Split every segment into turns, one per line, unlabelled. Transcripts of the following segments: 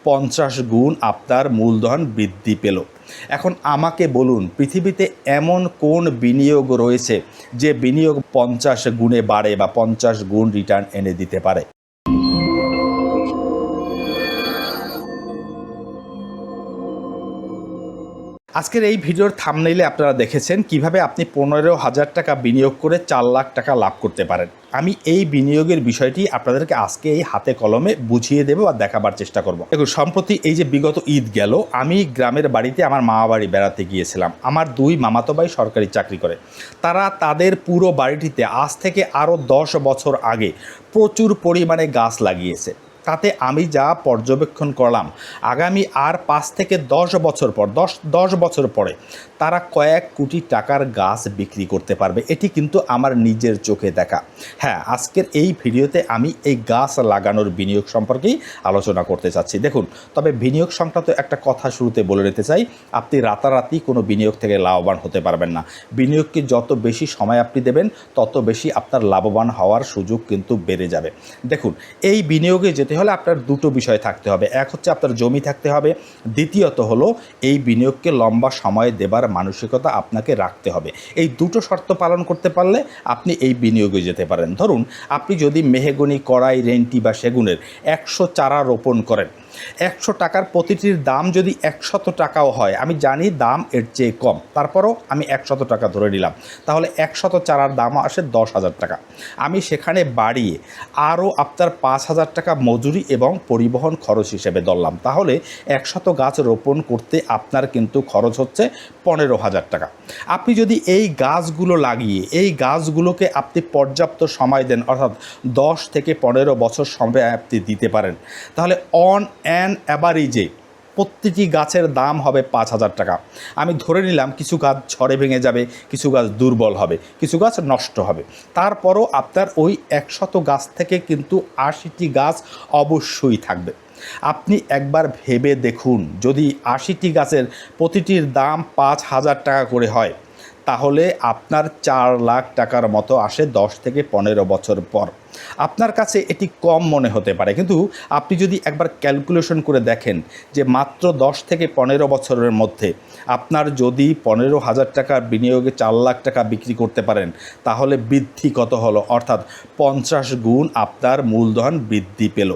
50 গুণ আপনার মূলধন বৃদ্ধি পেল। এখন আমাকে বলুন, পৃথিবীতে এমন কোন বিনিয়োগ রয়েছে যে বিনিয়োগ 50 গুণে বাড়ে বা 50 গুণ রিটার্ন এনে দিতে পারে? আজকের এই ভিডিওর থাম্বনেইলে আপনারা দেখেছেন কিভাবে আপনি 15,000 টাকা বিনিয়োগ করে 4 লাখ টাকা লাভ করতে পারেন। আমি এই বিনিয়োগের বিষয়টি আপনাদেরকে আজকে এই হাতে কলমে বুঝিয়ে দেবো আর দেখাবার চেষ্টা করব। দেখুন, সম্প্রতি এই যে বিগত ঈদ গেল, আমি গ্রামের বাড়িতে আমার মামা বাড়ি বেড়াতে গিয়েছিলাম। আমার 2 মামাতো ভাই সরকারি চাকরি করে। তারা তাদের পুরো বাড়িটিতে আজ থেকে আরও 10 বছর আগে প্রচুর পরিমাণে গাছ লাগিয়েছে। তাতে আমি যা পর্যবেক্ষণ করলাম, আগামী আর 5 থেকে 10 বছর পর 10 বছর পরে তারা কয়েক কোটি টাকার গাছ বিক্রি করতে পারবে। এটি কিন্তু আমার নিজের চোখে দেখা। হ্যাঁ, আজকের এই ভিডিওতে আমি এই গাছ লাগানোর বিনিয়োগ সম্পর্কেই আলোচনা করতে চাচ্ছি। দেখুন, তবে বিনিয়োগ সংক্রান্ত একটা কথা শুরুতে বলে নিতে চাই, আপনি রাতারাতি কোনো বিনিয়োগ থেকে লাভবান হতে পারবেন না। বিনিয়োগকে যত বেশি সময় আপনি দেবেন, তত বেশি আপনার লাভবান হওয়ার সুযোগ কিন্তু বেড়ে যাবে। দেখুন, এই বিনিয়োগে যেতে হলে আপনার দুটো বিষয় থাকতে হবে। এক হচ্ছে আপনার জমি থাকতে হবে, দ্বিতীয়ত হলো এই বিনিয়োগকে লম্বা সময় দেবার মানসিকতা আপনাকে রাখতে হবে। এই দুটো শর্ত পালন করতে পারলে আপনি এই বিনিয়োগে যেতে পারেন। ধরুন, আপনি যদি মেহগনি, কড়াই, রেন্টি বা সেগুনের 100 চারা রোপণ করেন, 100 টাকার প্রতিটির দাম যদি 100 টাকাও হয়, আমি জানি দাম এর চেয়ে কম, তারপরও আমি 100 টাকা ধরে নিলাম, তাহলে 100 চারার দাম আসে 10,000 টাকা। আমি সেখানে বাড়িয়ে আরও আপনার 5,000 টাকা মজুরি এবং পরিবহন খরচ হিসেবে ধরলাম, তাহলে 100 গাছ রোপণ করতে আপনার কিন্তু খরচ হচ্ছে 15,000 টাকা। আপনি যদি এই গাছগুলো লাগিয়ে এই গাছগুলোকে আপনি পর্যাপ্ত সময় দেন, অর্থাৎ 10 থেকে 15 বছর সময় আপনি দিতে পারেন, তাহলে অন অ্যান অ্যাভারেজে প্রতিটি গাছের দাম হবে 5,000 টাকা। আমি ধরে নিলাম কিছু গাছ ঝড়ে ভেঙে যাবে, কিছু গাছ দুর্বল হবে, কিছু গাছ নষ্ট হবে, তারপরও আপনার ওই 100 গাছ থেকে কিন্তু 80টি গাছ অবশ্যই থাকবে। আপনি একবার ভেবে দেখুন, যদি 80টি গাছের প্রতিটির দাম 5,000 টাকা করে হয়, তাহলে আপনার 4 লাখ টাকার মতো আসে 10 থেকে 15 বছর পর। আপনার কাছে এটি কম মনে হতে পারে, কিন্তু আপনি যদি একবার ক্যালকুলেশন করে দেখেন যে মাত্র 10 থেকে 15 বছরের মধ্যে আপনার যদি 15,000 টাকার বিনিয়োগে 4 লাখ টাকা বিক্রি করতে পারেন, তাহলে বৃদ্ধি কত হলো, অর্থাৎ 50 গুণ আপনার মূলধন বৃদ্ধি পেল।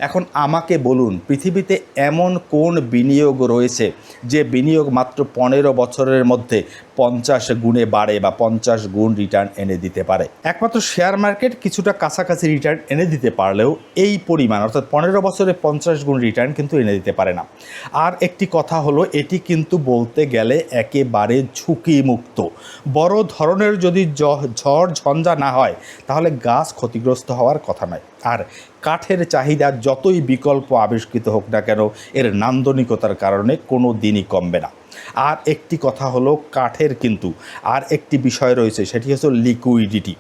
এখন আমাকে বলুন, পৃথিবীতে এমন কোন বিনিয়োগ রয়েছে যে বিনিয়োগ মাত্র 15 বছরের মধ্যে 50 গুণে বাড়ে বা 50 গুণ রিটার্ন এনে দিতে পারে? একমাত্র শেয়ার মার্কেট কিছুটা কাছাকাছি রিটার্ন এনে দিতে পারলেও এই পরিমাণ, অর্থাৎ 15 বছরে 50 গুণ রিটার্ন কিন্তু এনে দিতে পারে না। আর একটি কথা হলো, এটি কিন্তু বলতে গেলে একেবারে ঝুঁকিমুক্ত। বড় ধরনের যদি ঝড় ঝঞ্ঝা না হয়, তাহলে গাছ ক্ষতিগ্রস্ত হওয়ার কথা নয়। আর কাঠের চাহিদা যতই বিকল্প আবিষ্কৃত হোক না কেন, এর নান্দনিকতার কারণে কোনো দিনই কমবে না। আর একটি কথা হলো, কাঠের কিন্তু আর একটি বিষয় রয়েছে, সেটি হচ্ছে লিকুইডিটি।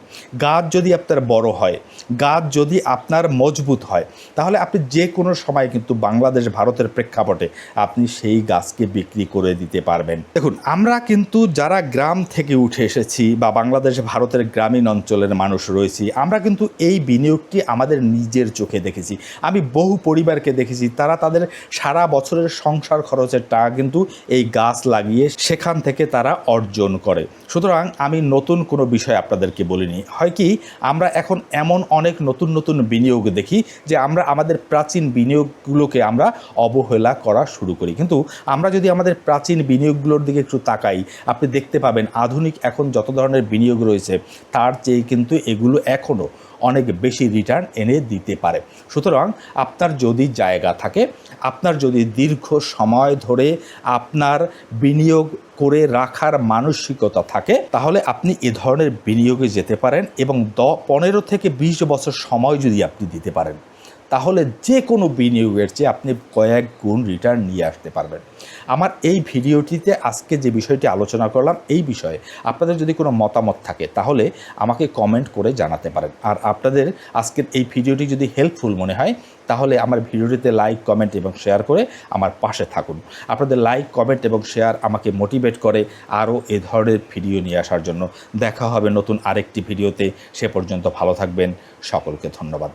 গাছ যদি আপনার বড় হয়, গাছ যদি আপনার মজবুত হয়, তাহলে আপনি যে কোনো সময় কিন্তু বাংলাদেশ ভারতের প্রেক্ষাপটে আপনি সেই গাছকে বিক্রি করে দিতে পারবেন। দেখুন, আমরা কিন্তু যারা গ্রাম থেকে উঠে এসেছি বা বাংলাদেশ ভারতের গ্রামীণ অঞ্চলের মানুষ রয়েছি, আমরা কিন্তু এই বিনিয়োগটি আমাদের নিজের চোখে দেখেছি। আমি বহু পরিবারকে দেখেছি, তারা তাদের সারা বছরের সংসার খরচের টাকা কিন্তু এই গাছ লাগিয়ে সেখান থেকে তারা অর্জন করে। সুতরাং আমি নতুন কোনো বিষয় আপনাদেরকে বলিনি। হয় কি, আমরা এখন এমন অনেক নতুন নতুন বিনিয়োগ দেখি যে আমরা আমাদের প্রাচীন বিনিয়োগগুলোকে আমরা অবহেলা করা শুরু করি। কিন্তু আমরা যদি আমাদের প্রাচীন বিনিয়োগগুলোর দিকে একটু তাকাই, আপনি দেখতে পাবেন আধুনিক এখন যত ধরনের বিনিয়োগ রয়েছে, তার চেয়ে কিন্তু এগুলো এখনও অনেক বেশি রিটার্ন এনে দিতে পারে। সুতরাং আপনার যদি জায়গা থাকে, আপনার যদি দীর্ঘ সময় ধরে আপনার বিনিয়োগ করে রাখার মানসিকতা থাকে, তাহলে আপনি এ ধরনের বিনিয়োগে যেতে পারেন এবং 15 থেকে 20 বছর সময় যদি আপনি দিতে পারেন, তাহলে যে কোনো বিনিয়োগের চেয়ে আপনি কয়েক গুণ রিটার্ন নিয়ে আসতে পারবেন। আমার এই ভিডিওটিতে আজকে যে বিষয়টি আলোচনা করলাম, এই বিষয়ে আপনাদের যদি কোনো মতামত থাকে, তাহলে আমাকে কমেন্ট করে জানাতে পারেন। আর আপনাদের আজকের এই ভিডিওটি যদি হেল্পফুল মনে হয়, তাহলে আমার ভিডিওটিতে লাইক, কমেন্ট এবং শেয়ার করে আমার পাশে থাকুন। আপনাদের লাইক, কমেন্ট এবং শেয়ার আমাকে মোটিভেট করে আরও এ ধরনের ভিডিও নিয়ে আসার জন্য। দেখা হবে নতুন আরেকটি ভিডিওতে। সে পর্যন্ত ভালো থাকবেন। সকলকে ধন্যবাদ।